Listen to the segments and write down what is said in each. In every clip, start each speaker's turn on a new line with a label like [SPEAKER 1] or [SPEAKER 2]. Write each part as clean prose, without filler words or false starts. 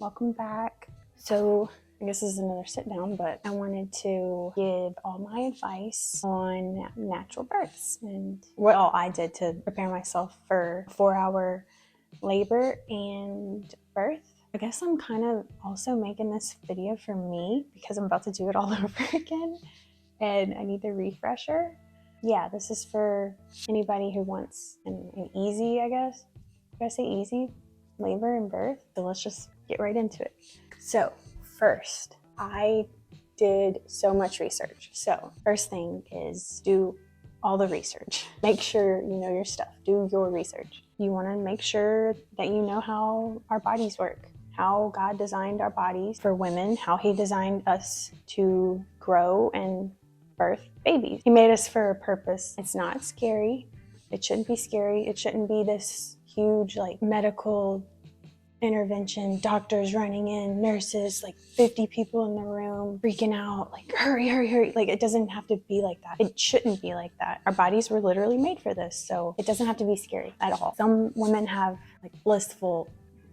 [SPEAKER 1] welcome back. So I guess this is another sit down, but I wanted to give all my advice on natural births and what all I did to prepare myself for 4-hour labor and birth. I guess I'm kind of also making this video for me because I'm about to do it all over again and I need the refresher. Yeah, this is for anybody who wants an easy, I guess. Did I say easy? Labor and birth. So let's just get right into it. So first, I did so much research. So first thing is do all the research. Make sure you know your stuff. Do your research. You want to make sure that you know how our bodies work, how God designed our bodies for women, how He designed us to grow and birth babies. He made us for a purpose. It's not scary. It shouldn't be scary. It shouldn't be this huge like medical intervention, doctors running in, nurses, like 50 people in the room freaking out, like hurry, hurry, hurry. Like it doesn't have to be like that. It shouldn't be like that. Our bodies were literally made for this, so it doesn't have to be scary at all. Some women have like blissful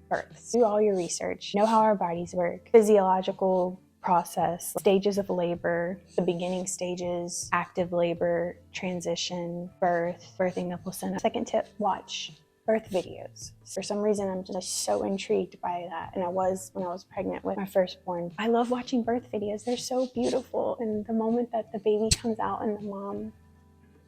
[SPEAKER 1] births. Do all your research. Know how our bodies work. Physiological process, stages of labor, the beginning stages, active labor, transition, birth, birthing the placenta. Second tip, watch birth videos. For some reason, I'm just so intrigued by that. And I was when I was pregnant with my firstborn. I love watching birth videos. They're so beautiful. And the moment that the baby comes out and the mom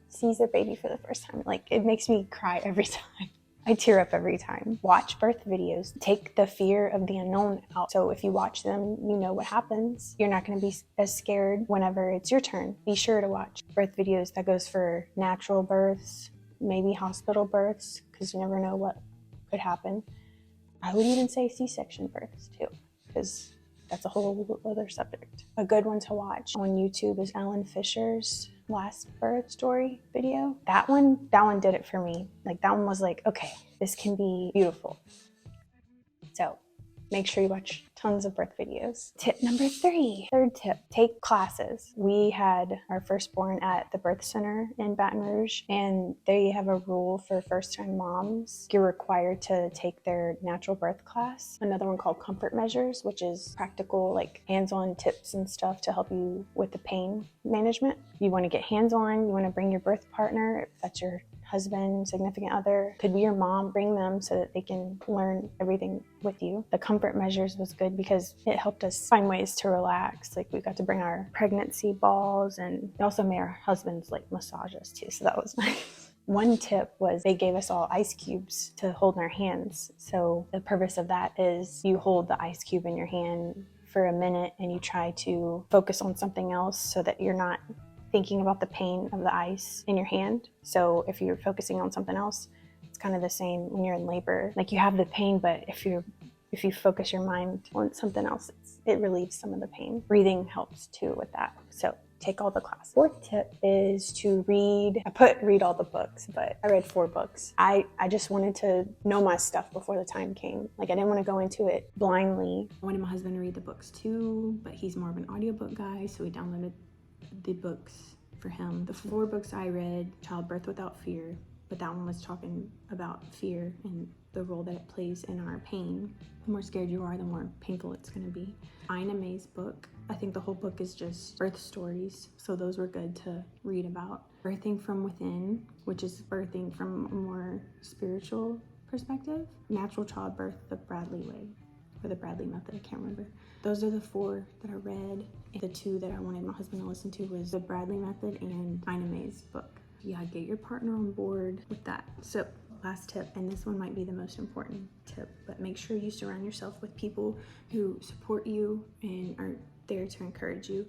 [SPEAKER 1] sees their baby for the first time, like it makes me cry every time. I tear up every time. Watch birth videos. Take the fear of the unknown out. So if you watch them, you know what happens. You're not going to be as scared whenever it's your turn. Be sure to watch birth videos. That goes for natural births, maybe hospital births, because you never know what could happen. I would even say C-section births too, because that's a whole other subject. A good one to watch on YouTube is Ellen Fisher's last birth story video. That one did it for me. Like that one was like, okay, this can be beautiful. So make sure you watch tons of birth videos. Tip number 3, third tip, take classes. We had our firstborn at the birth center in Baton Rouge, and they have a rule for first-time moms. You're required to take their natural birth class. Another one called Comfort Measures, which is practical, like hands-on tips and stuff to help you with the pain management. You want to get hands-on. You want to bring your birth partner, if that's your husband, significant other, could be your mom. Bring them so that they can learn everything with you. The Comfort Measures was good because it helped us find ways to relax. Like we got to bring our pregnancy balls, and they also made our husbands like massage us too, so that was nice. One tip was they gave us all ice cubes to hold in our hands. So the purpose of that is you hold the ice cube in your hand for a minute and you try to focus on something else so that you're not thinking about the pain of the ice in your hand. So if you're focusing on something else, it's kind of the same when you're in labor. Like you have the pain, but if you focus your mind on something else, it relieves some of the pain. Breathing helps too with that. So take all the classes. Fourth tip is to read. Read all the books, but I read 4 books. I just wanted to know my stuff before the time came. Like I didn't want to go into it blindly. I wanted my husband to read the books too, but he's more of an audiobook guy, so we downloaded the books for him. The 4 books I read, Childbirth Without Fear, but that one was talking about fear and the role that it plays in our pain. The more scared you are, the more painful it's going to be. Ina May's book, I think the whole book is just birth stories, so those were good to read about. Birthing from Within, which is birthing from a more spiritual perspective. Natural Childbirth, the Bradley Way, or the Bradley Method, I can't remember. Those are the 4 that I read. The 2 that I wanted my husband to listen to was the Bradley Method and Ina May's book. Yeah, get your partner on board with that. So last tip, and this one might be the most important tip, but make sure you surround yourself with people who support you and are there to encourage you.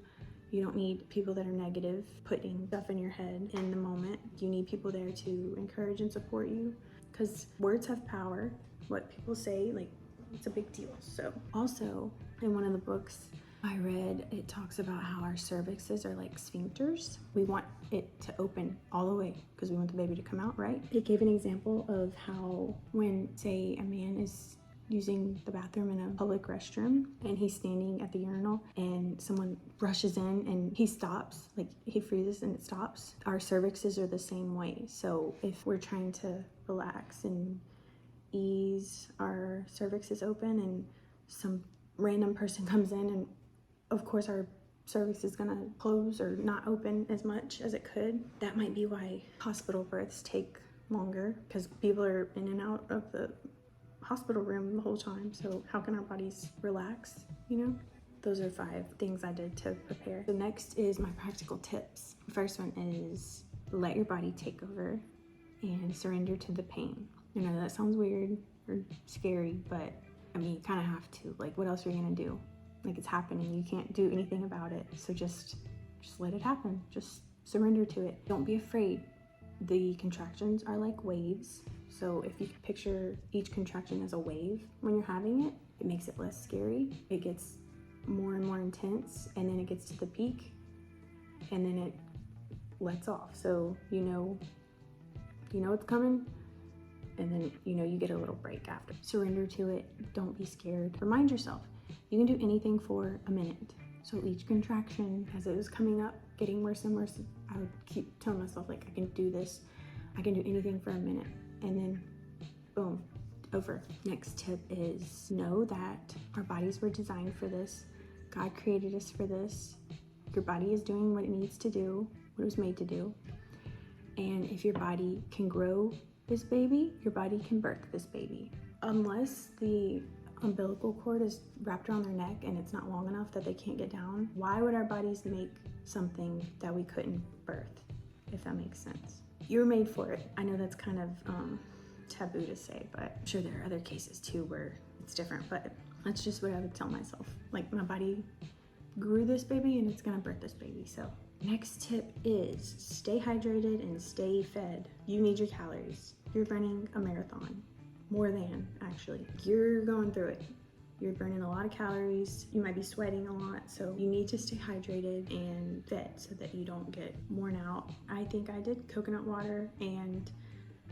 [SPEAKER 1] You don't need people that are negative, putting stuff in your head in the moment. You need people there to encourage and support you, because words have power. What people say, like, it's a big deal. So also in one of the books I read, it talks about how our cervixes are like sphincters. We want it to open all the way because we want the baby to come out, right? It gave an example of how when, say, a man is using the bathroom in a public restroom and he's standing at the urinal and someone rushes in and he stops, like he freezes and it stops. Our cervixes are the same way. So if we're trying to relax and ease, our cervix is open and some random person comes in, and of course our cervix is gonna close or not open as much as it could. That might be why hospital births take longer, because people are in and out of the hospital room the whole time. So how can our bodies relax, you know? Those are 5 things I did to prepare. The next is my practical tips. The first one is let your body take over and surrender to the pain. You know, that sounds weird or scary, but I mean, you kind of have to. Like, what else are you gonna do? Like, it's happening. You can't do anything about it. So just let it happen. Just surrender to it. Don't be afraid. The contractions are like waves. So if you can picture each contraction as a wave when you're having it, it makes it less scary. It gets more and more intense, and then it gets to the peak, and then it lets off. So you know it's coming, and then you get a little break after. Surrender to it. Don't be scared. Remind yourself you can do anything for a minute. So each contraction, as it was coming up, getting worse and worse, I would keep telling myself, like, I can do this. I can do anything for a minute. And then boom, over. Next tip is know that our bodies were designed for this. God created us for this. Your body is doing what it needs to do, what it was made to do. And if your body can grow this baby, your body can birth this baby. Unless the umbilical cord is wrapped around their neck and it's not long enough that they can't get down, why would our bodies make something that we couldn't birth, if that makes sense? You were made for it. I know that's kind of taboo to say, but I'm sure there are other cases too where it's different, but that's just what I would tell myself. Like, my body grew this baby and it's gonna birth this baby. So next tip is stay hydrated and stay fed. You need your calories. You're running a marathon. More than, actually. You're going through it. You're burning a lot of calories. You might be sweating a lot, so you need to stay hydrated and fed so that you don't get worn out. I think I did coconut water, and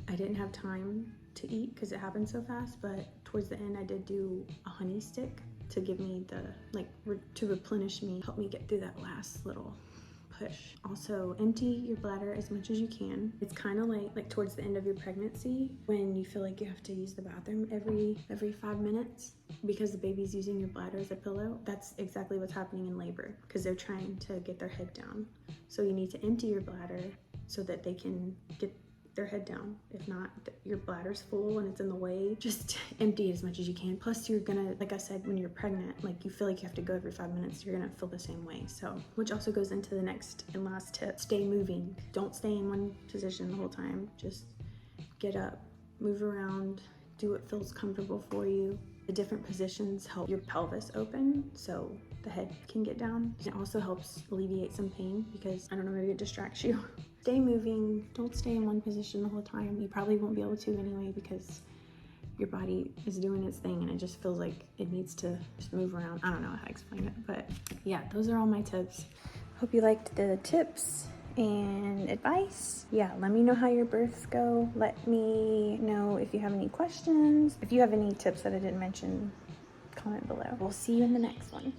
[SPEAKER 1] I didn't have time to eat because it happened so fast, but towards the end I did do a honey stick to give me the, to replenish me, help me get through that last little push. Also, empty your bladder as much as you can. It's kind of like towards the end of your pregnancy when you feel like you have to use the bathroom every 5 minutes because the baby's using your bladder as a pillow. That's exactly what's happening in labor because they're trying to get their head down. So you need to empty your bladder so that they can get their head down. If not, your bladder's full and it's in the way. Just empty it as much as you can. Plus, you're gonna, like I said, when you're pregnant, like, you feel like you have to go every 5 minutes, you're gonna feel the same way. So, which also goes into the next and last tip: stay moving. Don't stay in one position the whole time. Just get up, move around, do what feels comfortable for you. The different positions help your pelvis open so the head can get down. It also helps alleviate some pain because, I don't know, maybe it distracts you. Stay moving. Don't stay in one position the whole time. You probably won't be able to anyway because your body is doing its thing and it just feels like it needs to just move around. I don't know how to explain it, but yeah, those are all my tips. Hope you liked the tips and advice. Yeah, let me know how your births go. Let me know if you have any questions. If you have any tips that I didn't mention, comment below. We'll see you in the next one.